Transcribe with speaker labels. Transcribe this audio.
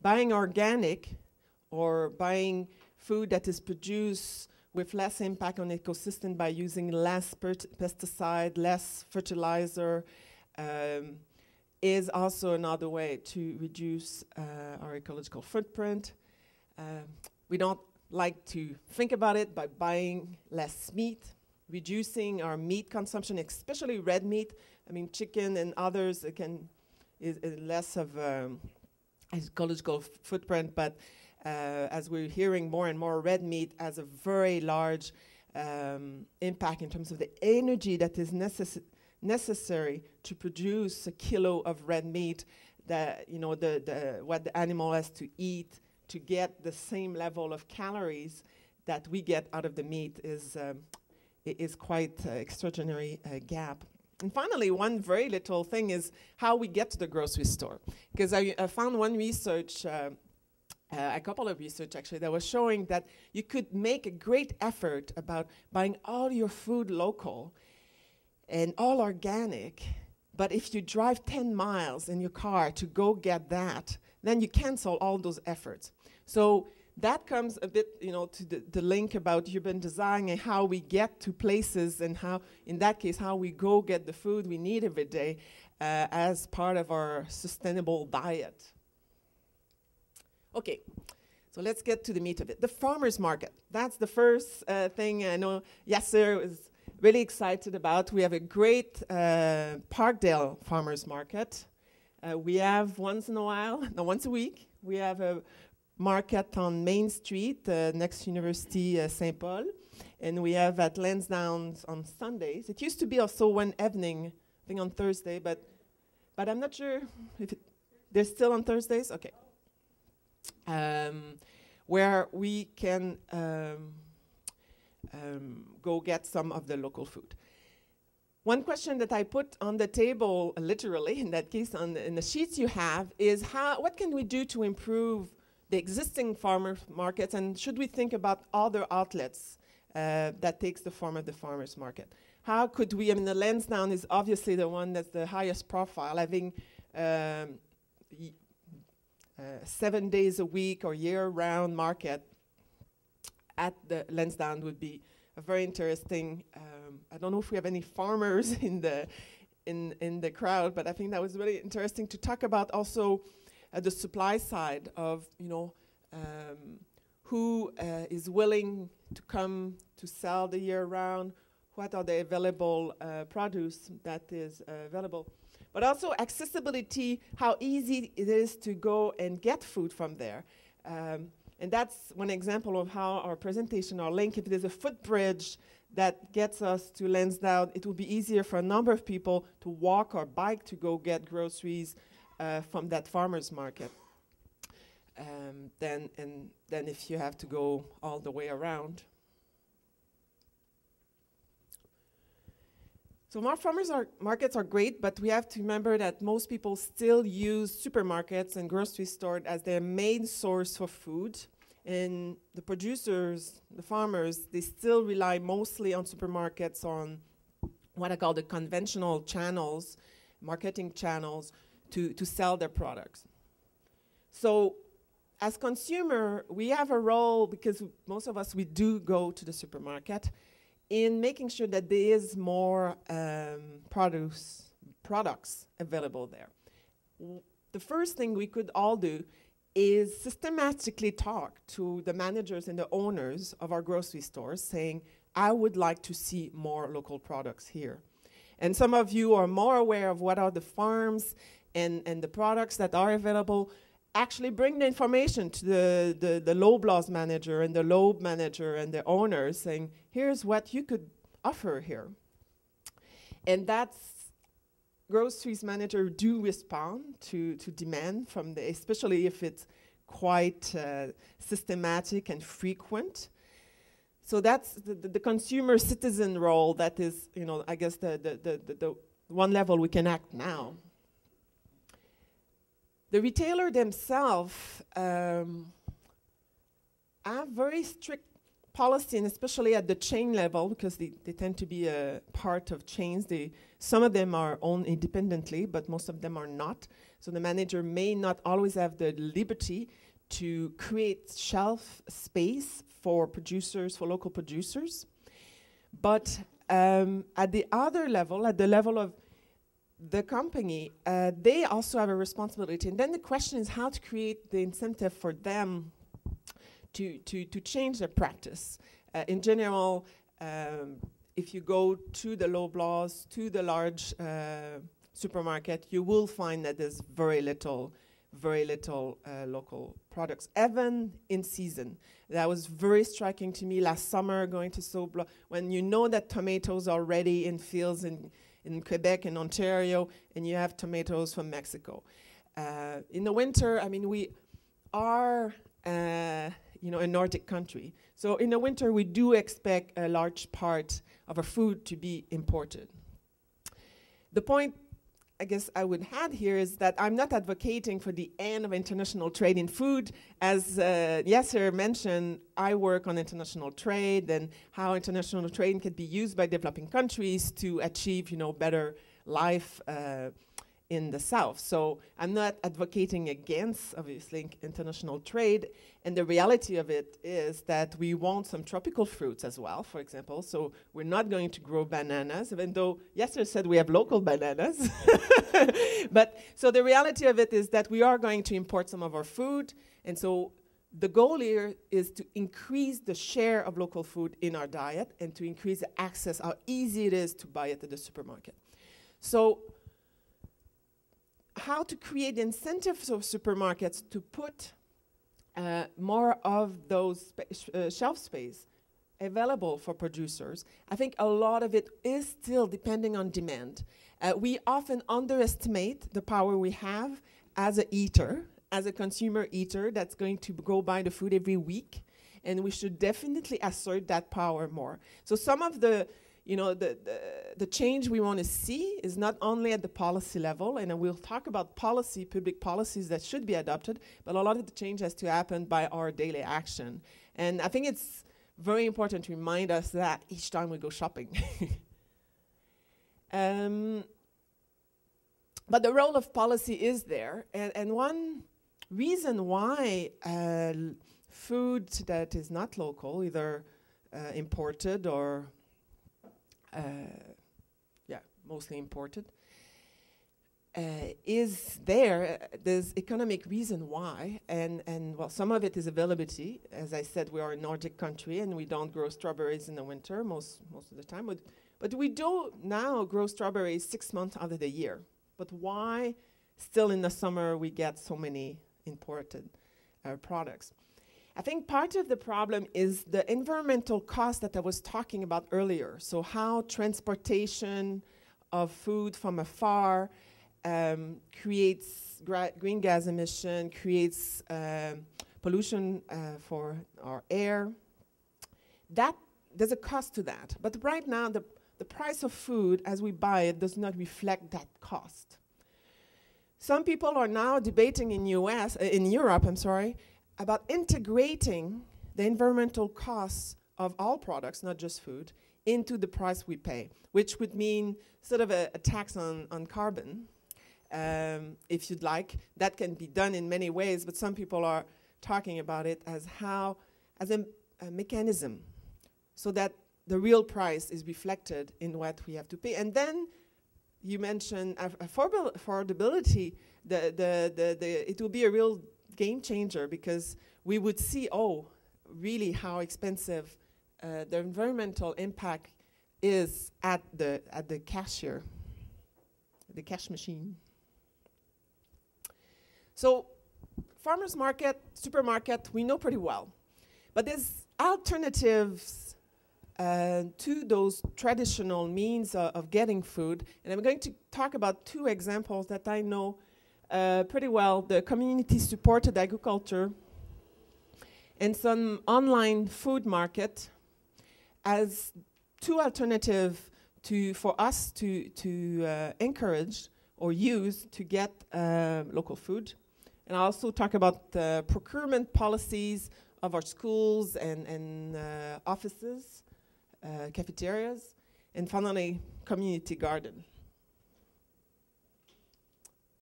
Speaker 1: buying organic or buying food that is produced with less impact on ecosystem by using less pesticide, less fertilizer, is also another way to reduce our ecological footprint. We don't like to think about it by buying less meat, reducing our meat consumption, especially red meat. I mean, chicken and others is less of ecological footprint, but as we're hearing more and more, red meat has a very large impact in terms of the energy that is necessary to produce a kilo of red meat, that what the animal has to eat to get the same level of calories that we get out of the meat is quite extraordinary gap. And finally, one very little thing is how we get to the grocery store. Because I found one research, a couple of research actually, that was showing that you could make a great effort about buying all your food local and all organic, but if you drive 10 miles in your car to go get that, then you cancel all those efforts. So that comes a bit, to the link about urban design and how we get to places, and how, in that case, how we go get the food we need every day as part of our sustainable diet. Okay, so let's get to the meat of it. The farmer's market. That's the first thing I know Yasser was really excited about. We have a great Parkdale farmer's market. We have once a week, we have a market on Main Street next to University St. Paul. And we have at Lansdowne on Sundays. It used to be also one evening, I think on Thursday, but I'm not sure if they're still on Thursdays? Okay. Where we can go get some of the local food. One question that I put on the table, literally, in that case, in the sheets you have, is what can we do to improve the existing farmer markets, and should we think about other outlets that takes the form of the farmer's market? How could we, the Lansdowne is obviously the one that's the highest profile, having 7 days a week or year-round market at the Lansdowne would be a very interesting. I don't know if we have any farmers in the crowd, but I think that was really interesting to talk about also the supply side of who is willing to come to sell the year-round, what are the available produce that is available. But also accessibility, how easy it is to go and get food from there. And that's one example of how our presentation, our link, if there's a footbridge that gets us to Lansdowne, it will be easier for a number of people to walk or bike to go get groceries from that farmer's market than if you have to go all the way around. So our farmers markets are great, but we have to remember that most people still use supermarkets and grocery stores as their main source for food. And the producers, the farmers, they still rely mostly on supermarkets, on what I call the conventional channels, marketing channels, to sell their products. So as consumer, we have a role, because most of us, we do go to the supermarket, in making sure that there is more products available there. The first thing we could all do is systematically talk to the managers and the owners of our grocery stores, saying, I would like to see more local products here. And some of you are more aware of what are the farms and the products that are available. Actually bring the information to the Loblaws manager and the Loeb manager and the owners, saying, here's what you could offer here. And that's, groceries manager do respond to demand from especially if it's quite systematic and frequent. So that's the consumer citizen role that is, I guess the one level we can act now. The retailer themselves have very strict policy, and especially at the chain level, because they tend to be a part of chains. Some of them are owned independently, but most of them are not. So the manager may not always have the liberty to create shelf space for producers, for local producers. But at the other level, at the level of the company, they also have a responsibility. And then the question is how to create the incentive for them to change their practice. In general, if you go to the Loblaws, to the large supermarket, you will find that there's very little local products, even in season. That was very striking to me last summer going to Blouin, when you know that tomatoes are already in fields in Quebec and Ontario, and you have tomatoes from Mexico. In the winter, I mean, we are a Nordic country. So in the winter, we do expect a large part of our food to be imported. The point I guess I would add here is that I'm not advocating for the end of international trade in food. As Yasser mentioned, I work on international trade and how international trade can be used by developing countries to achieve, better life in the South. So I'm not advocating against, obviously, international trade. And the reality of it is that we want some tropical fruits as well, for example. So we're not going to grow bananas, even though Yasser said we have local bananas. But so the reality of it is that we are going to import some of our food. And so the goal here is to increase the share of local food in our diet and to increase the access, how easy it is to buy it at the supermarket. So how to create incentives of supermarkets to put more of those shelf space available for producers. I think a lot of it is still depending on demand. We often underestimate the power we have as a eater, as a consumer eater that's going to go buy the food every week, and we should definitely assert that power more. So some of the the change we want to see is not only at the policy level, and we'll talk about public policies that should be adopted, but a lot of the change has to happen by our daily action. And I think it's very important to remind us that each time we go shopping. But the role of policy is there, and one reason why food that is not local, either imported or mostly imported, is there. There's economic reason why, and well, some of it is availability. As I said, we are a Nordic country, and we don't grow strawberries in the winter most of the time. But we do now grow strawberries 6 months out of the year. But why still in the summer we get so many imported products? I think part of the problem is the environmental cost that I was talking about earlier. So how transportation of food from afar creates green gas emission, creates pollution for our air. There's a cost to that. But right now, the price of food as we buy it does not reflect that cost. Some people are now debating in Europe, about integrating the environmental costs of all products, not just food, into the price we pay, which would mean sort of a tax on carbon, if you'd like. That can be done in many ways, but some people are talking about it as a mechanism so that the real price is reflected in what we have to pay. And then you mentioned affordability. It will be a real game changer because we would see, really how expensive the environmental impact is at the cashier, the cash machine. So farmers market, supermarket, we know pretty well. But there's alternatives to those traditional means of getting food. And I'm going to talk about 2 examples that I know pretty well: the community-supported agriculture and some online food market as 2 alternatives for us to encourage or use to get local food. And I'll also talk about the procurement policies of our schools and offices, cafeterias, and finally, community garden.